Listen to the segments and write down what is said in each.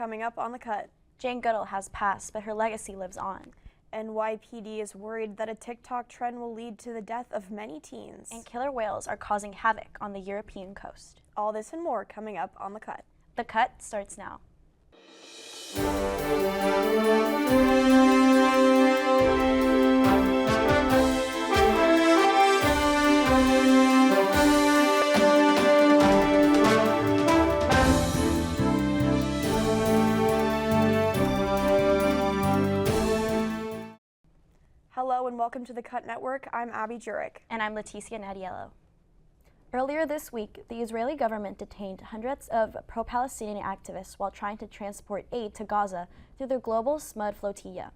coming up on The Cut. Jane Goodall has passed, but her legacy lives on. NYPD is worried that a TikTok trend will lead to the death of many teens. And killer whales are causing havoc on the European coast. All this and more coming up on The Cut. The Cut starts now. Hello and welcome to the Cut Network. I'm Abby Jurek. And I'm Leticia Nadiello. Earlier this week, the Israeli government detained hundreds of pro-Palestinian activists while trying to transport aid to Gaza through their global SMUD flotilla.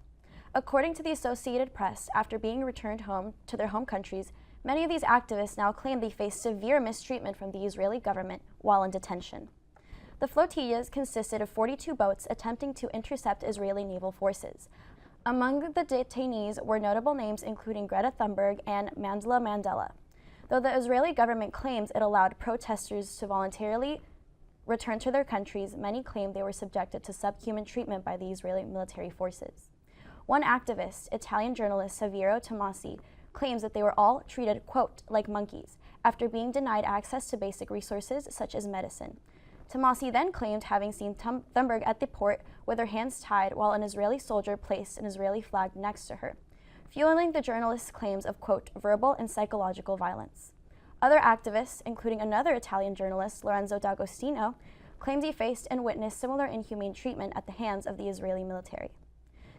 According to the Associated Press, after being returned home to their home countries, many of these activists now claim they face severe mistreatment from the Israeli government while in detention. The flotillas consisted of 42 boats attempting to intercept Israeli naval forces. Among the detainees were notable names including Greta Thunberg and Mandela Mandela. Though the Israeli government claims it allowed protesters to voluntarily return to their countries, many claim they were subjected to subhuman treatment by the Israeli military forces. One activist, Italian journalist Saverio Tomasi, claims that they were all treated, quote, like monkeys, after being denied access to basic resources such as medicine. Tomasi then claimed having seen Thunberg at the port with her hands tied while an Israeli soldier placed an Israeli flag next to her, fueling the journalist's claims of, quote, verbal and psychological violence. Other activists, including another Italian journalist, Lorenzo D'Agostino, claimed he faced and witnessed similar inhumane treatment at the hands of the Israeli military.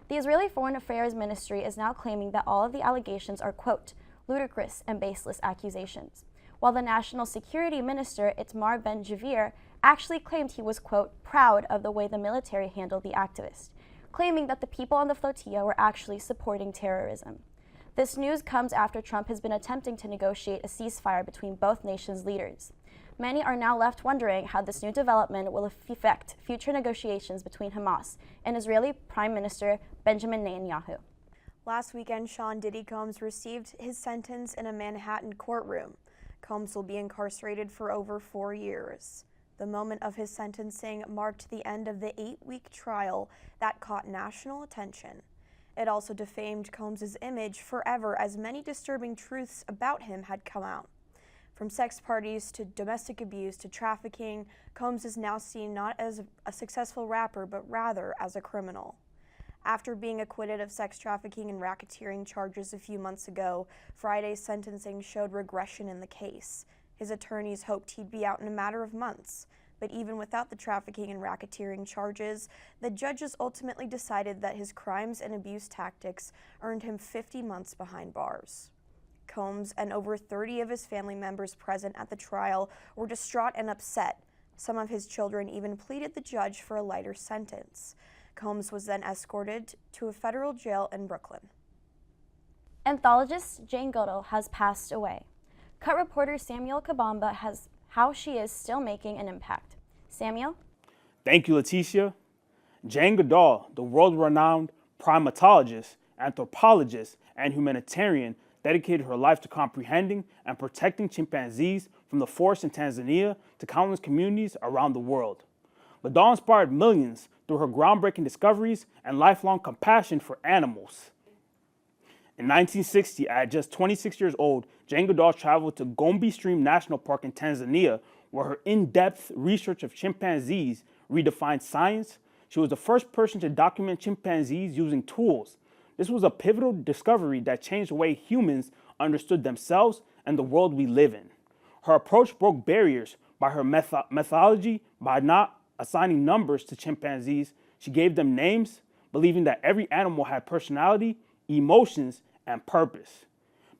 The Israeli Foreign Affairs Ministry is now claiming that all of the allegations are, quote, ludicrous and baseless accusations, while the National Security Minister, Itamar Ben-Gvir, actually claimed he was, quote, proud of the way the military handled the activist, claiming that the people on the flotilla were actually supporting terrorism. This news comes after Trump has been attempting to negotiate a ceasefire between both nations' leaders. Many are now left wondering how this new development will affect future negotiations between Hamas and Israeli Prime Minister Benjamin Netanyahu. Last weekend, Sean Diddy Combs received his sentence in a Manhattan courtroom. Combs will be incarcerated for over 4 years. The moment of his sentencing marked the end of the 8-week trial that caught national attention. It also defamed Combs' image forever, as many disturbing truths about him had come out. From sex parties to domestic abuse to trafficking, Combs is now seen not as a successful rapper, but rather as a criminal. After being acquitted of sex trafficking and racketeering charges a few months ago, Friday's sentencing showed regression in the case. His attorneys hoped he'd be out in a matter of months, but even without the trafficking and racketeering charges, the judges ultimately decided that his crimes and abuse tactics earned him 50 months behind bars. Combs and over 30 of his family members present at the trial were distraught and upset. Some of his children even pleaded the judge for a lighter sentence. Combs was then escorted to a federal jail in Brooklyn. Anthologist Jane Goodall has passed away. Cut reporter Samuel Kabamba has how she is still making an impact. Samuel? Thank you, Leticia. Jane Goodall, the world-renowned primatologist, anthropologist, and humanitarian, dedicated her life to comprehending and protecting chimpanzees from the forest in Tanzania to countless communities around the world. Goodall inspired millions through her groundbreaking discoveries and lifelong compassion for animals. In 1960, at just 26 years old, Jane Goodall traveled to Gombe Stream National Park in Tanzania, where her in-depth research of chimpanzees redefined science. She was the first person to document chimpanzees using tools. This was a pivotal discovery that changed the way humans understood themselves and the world we live in. Her approach broke barriers by her methodology. By not assigning numbers to chimpanzees, she gave them names, believing that every animal had personality, emotions, and purpose.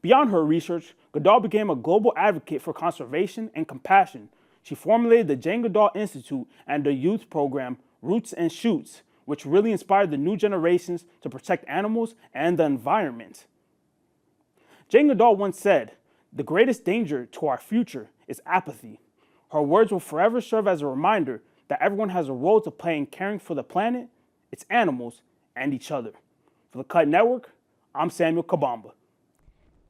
Beyond her research, Goodall became a global advocate for conservation and compassion. She formulated the Jane Goodall Institute and the youth program Roots and Shoots, which really inspired the new generations to protect animals and the environment. Jane Goodall once said, "The greatest danger to our future is apathy." Her words will forever serve as a reminder that everyone has a role to play in caring for the planet, its animals, and each other. For the Cut Network, I'm Samuel Kabamba.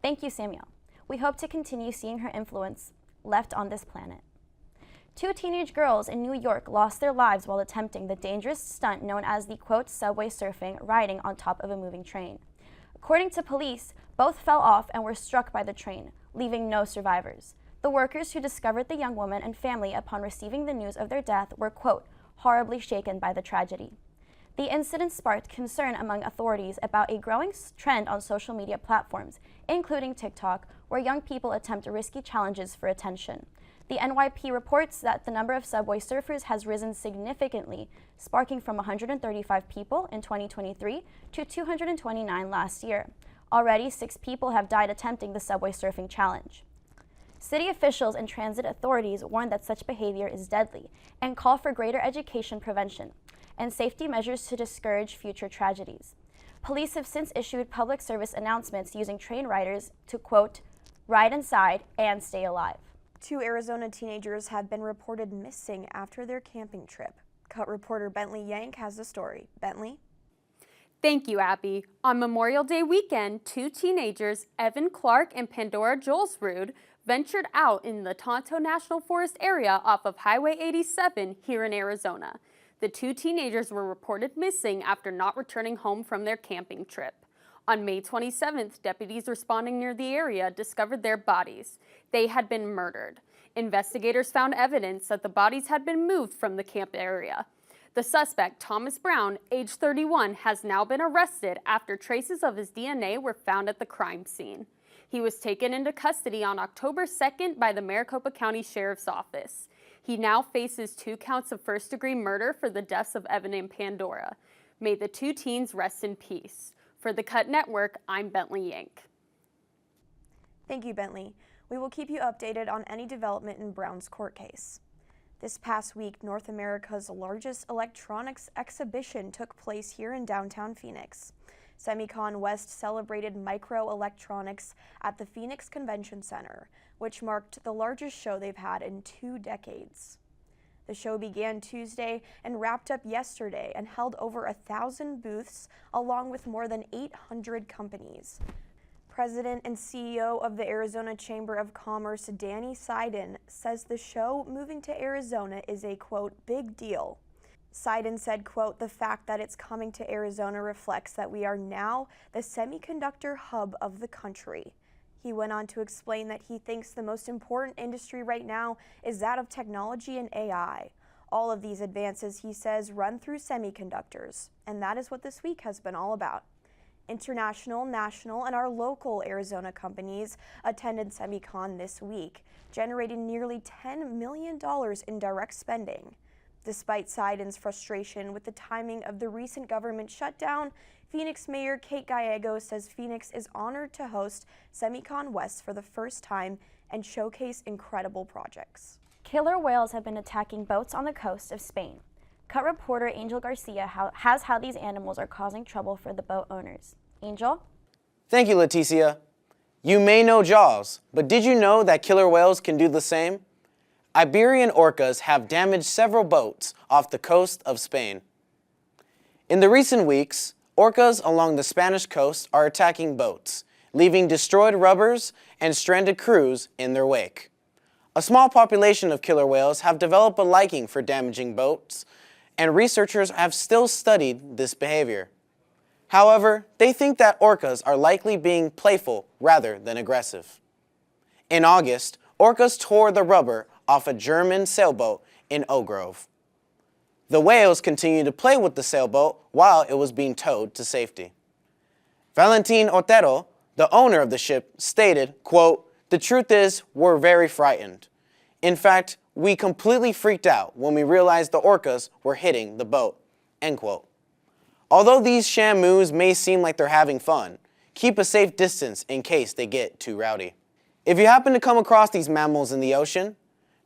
Thank you, Samuel. We hope to continue seeing her influence left on this planet. Two teenage girls in New York lost their lives while attempting the dangerous stunt known as the, quote, subway surfing, riding on top of a moving train. According to police, both fell off and were struck by the train, leaving no survivors. The workers who discovered the young woman and family upon receiving the news of their death were, quote, horribly shaken by the tragedy. The incident sparked concern among authorities about a growing trend on social media platforms, including TikTok, where young people attempt risky challenges for attention. The NYP reports that the number of subway surfers has risen significantly, sparking from 135 people in 2023 to 229 last year. Already, 6 people have died attempting the subway surfing challenge. City officials and transit authorities warn that such behavior is deadly and call for greater education prevention and safety measures to discourage future tragedies. Police have since issued public service announcements using train riders to, quote, ride inside and stay alive. 2 Arizona teenagers have been reported missing after their camping trip. Cut reporter Bentley Yank has the story. Bentley? Thank you, Abby. On Memorial Day weekend, 2 teenagers, Evan Clark and Pandora Jolsrud, ventured out in the Tonto National Forest area off of Highway 87 here in Arizona. The 2 teenagers were reported missing after not returning home from their camping trip. On May 27th, deputies responding near the area discovered their bodies. They had been murdered. Investigators found evidence that the bodies had been moved from the camp area. The suspect, Thomas Brown, age 31, has now been arrested after traces of his DNA were found at the crime scene. He was taken into custody on October 2nd by the Maricopa County Sheriff's Office. He now faces 2 counts of first-degree murder for the deaths of Evan and Pandora. May the 2 teens rest in peace. For the Cut Network, I'm Bentley Yank. Thank you, Bentley. We will keep you updated on any development in Brown's court case. This past week, North America's largest electronics exhibition took place here in downtown Phoenix. Semicon West celebrated microelectronics at the Phoenix Convention Center, which marked the largest show they've had in 2 decades. The show began Tuesday and wrapped up yesterday and held over 1,000 booths along with more than 800 companies. President and CEO of the Arizona Chamber of Commerce, Danny Seiden, says the show moving to Arizona is a, quote, big deal. Seiden said, quote, the fact that it's coming to Arizona reflects that we are now the semiconductor hub of the country. He went on to explain that he thinks the most important industry right now is that of technology and AI. All of these advances, he says, run through semiconductors, and that is what this week has been all about. International, national, and our local Arizona companies attended Semicon this week, generating nearly $10 million in direct spending. Despite Seiden's frustration with the timing of the recent government shutdown, Phoenix Mayor Kate Gallego says Phoenix is honored to host Semicon West for the first time and showcase incredible projects. Killer whales have been attacking boats on the coast of Spain. Cut reporter Angel Garcia has how these animals are causing trouble for the boat owners. Angel? Thank you, Leticia. You may know Jaws, but did you know that killer whales can do the same? Iberian orcas have damaged several boats off the coast of Spain. In the recent weeks, orcas along the Spanish coast are attacking boats, leaving destroyed rubbers and stranded crews in their wake. A small population of killer whales have developed a liking for damaging boats, and researchers have still studied this behavior. However, they think that orcas are likely being playful rather than aggressive. In August, orcas tore the rubber off a German sailboat in Oak Grove. The whales continued to play with the sailboat while it was being towed to safety. Valentin Otero, the owner of the ship, stated, quote, "The truth is, we're very frightened. In fact, we completely freaked out when we realized the orcas were hitting the boat," end quote. Although these shamus may seem like they're having fun, keep a safe distance in case they get too rowdy. If you happen to come across these mammals in the ocean,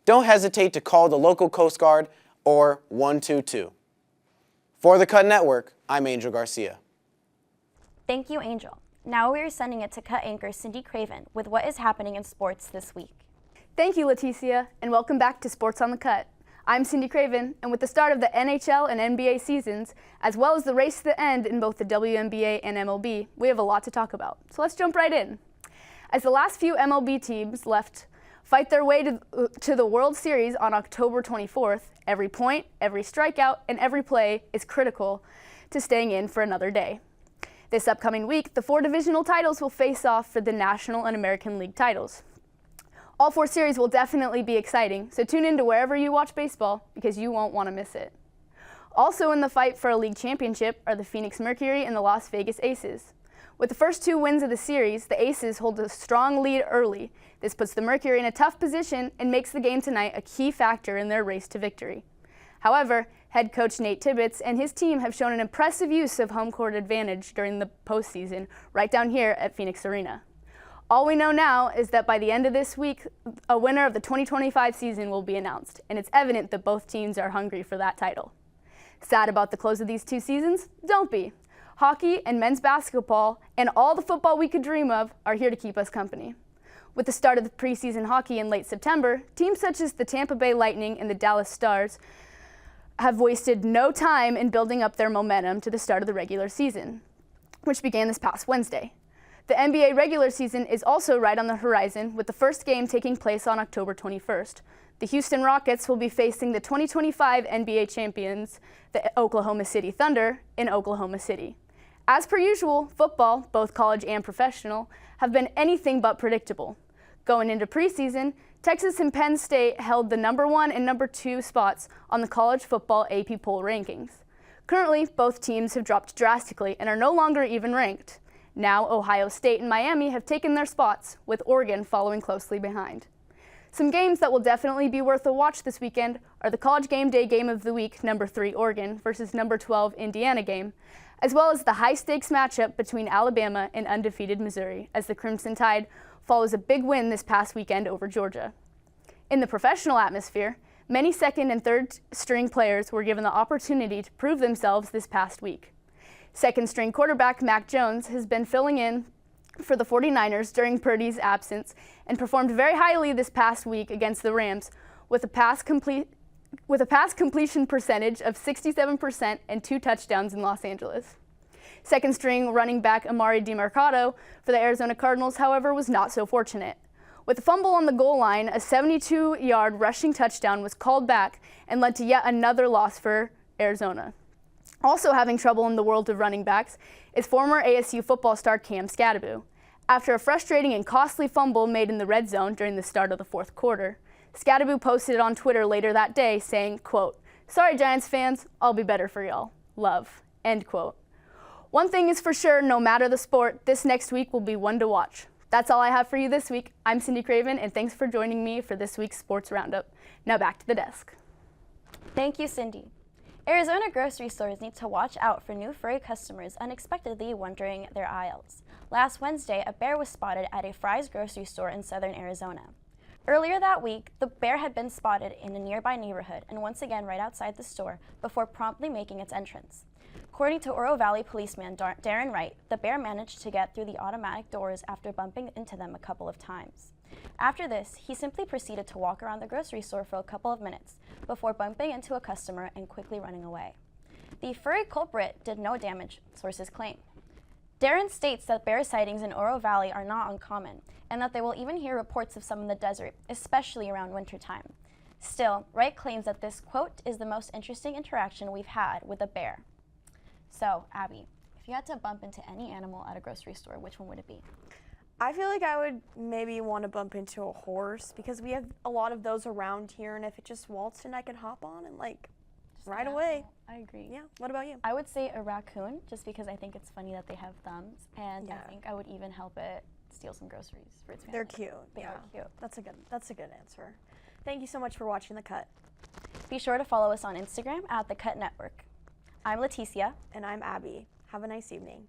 don't hesitate to call the local Coast Guard or 122. For the Cut Network, I'm Angel Garcia. Thank you, Angel. Now we are sending it to Cut anchor Cindy Craven with what is happening in sports this week. Thank you, Leticia, and welcome back to Sports on the Cut. I'm Cindy Craven, and with the start of the NHL and NBA seasons, as well as the race to the end in both the WNBA and MLB, we have a lot to talk about. So let's jump right in. As the last few MLB teams left fight their way to the World Series on October 24th, every point, every strikeout, and every play is critical to staying in for another day. This upcoming week, the 4 divisional titles will face off for the National and American League titles. All 4 series will definitely be exciting, so tune in to wherever you watch baseball because you won't want to miss it. Also in the fight for a league championship are the Phoenix Mercury and the Las Vegas Aces. With the first 2 wins of the series, the Aces hold a strong lead early. This puts the Mercury in a tough position and makes the game tonight a key factor in their race to victory. However, head coach Nate Tibbetts and his team have shown an impressive use of home court advantage during the postseason right down here at Phoenix Arena. All we know now is that by the end of this week, a winner of the 2025 season will be announced, and it's evident that both teams are hungry for that title. Sad about the close of these 2 seasons? Don't be. Hockey and men's basketball and all the football we could dream of are here to keep us company. With the start of the preseason hockey in late September, teams such as the Tampa Bay Lightning and the Dallas Stars have wasted no time in building up their momentum to the start of the regular season, which began this past Wednesday. The NBA regular season is also right on the horizon, with the first game taking place on October 21st. The Houston Rockets will be facing the 2025 NBA champions, the Oklahoma City Thunder, in Oklahoma City. As per usual, football, both college and professional, have been anything but predictable. Going into preseason, Texas and Penn State held the number 1 and number 2 spots on the college football AP poll rankings. Currently, both teams have dropped drastically and are no longer even ranked. Now, Ohio State and Miami have taken their spots, with Oregon following closely behind. Some games that will definitely be worth a watch this weekend are the College Game Day Game of the Week, number 3 Oregon versus number 12 Indiana game, as well as the high-stakes matchup between Alabama and undefeated Missouri, as the Crimson Tide follows a big win this past weekend over Georgia. In the professional atmosphere, many second and third string players were given the opportunity to prove themselves this past week. Second string quarterback Mac Jones has been filling in for the 49ers during Purdy's absence and performed very highly this past week against the Rams with a pass completion percentage of 67% and 2 touchdowns in Los Angeles. Second string running back Amari DiMercato for the Arizona Cardinals, however, was not so fortunate. With a fumble on the goal line, a 72-yard rushing touchdown was called back and led to yet another loss for Arizona. Also having trouble in the world of running backs is former ASU football star Cam Skattebo. After a frustrating and costly fumble made in the red zone during the start of the 4th quarter, Skattebo posted on Twitter later that day saying, quote, "Sorry Giants fans, I'll be better for y'all. Love," end quote. One thing is for sure, no matter the sport, this next week will be one to watch. That's all I have for you this week. I'm Cindy Craven, and thanks for joining me for this week's Sports Roundup. Now back to the desk. Thank you, Cindy. Arizona grocery stores need to watch out for new furry customers unexpectedly wandering their aisles. Last Wednesday, a bear was spotted at a Fry's grocery store in southern Arizona. Earlier that week, the bear had been spotted in a nearby neighborhood and once again right outside the store before promptly making its entrance. According to Oro Valley policeman Darren Wright, the bear managed to get through the automatic doors after bumping into them a couple of times. After this, he simply proceeded to walk around the grocery store for a couple of minutes before bumping into a customer and quickly running away. The furry culprit did no damage, sources claim. Darren states that bear sightings in Oro Valley are not uncommon and that they will even hear reports of some in the desert, especially around wintertime. Still, Wright claims that this, quote, is the most interesting interaction we've had with a bear. So, Abby, if you had to bump into any animal at a grocery store, which one would it be? I feel like I would maybe want to bump into a horse because we have a lot of those around here, and if it just waltzed in, I could hop on and just right away. I agree. Yeah. What about you? I would say a raccoon, just because I think it's funny that they have thumbs, and Yeah. I think I would even help it steal some groceries for its family. They're cute. They are cute. That's a good answer. Thank you so much for watching The Cut. Be sure to follow us on Instagram at The Cut Network. I'm Leticia. And I'm Abby. Have a nice evening.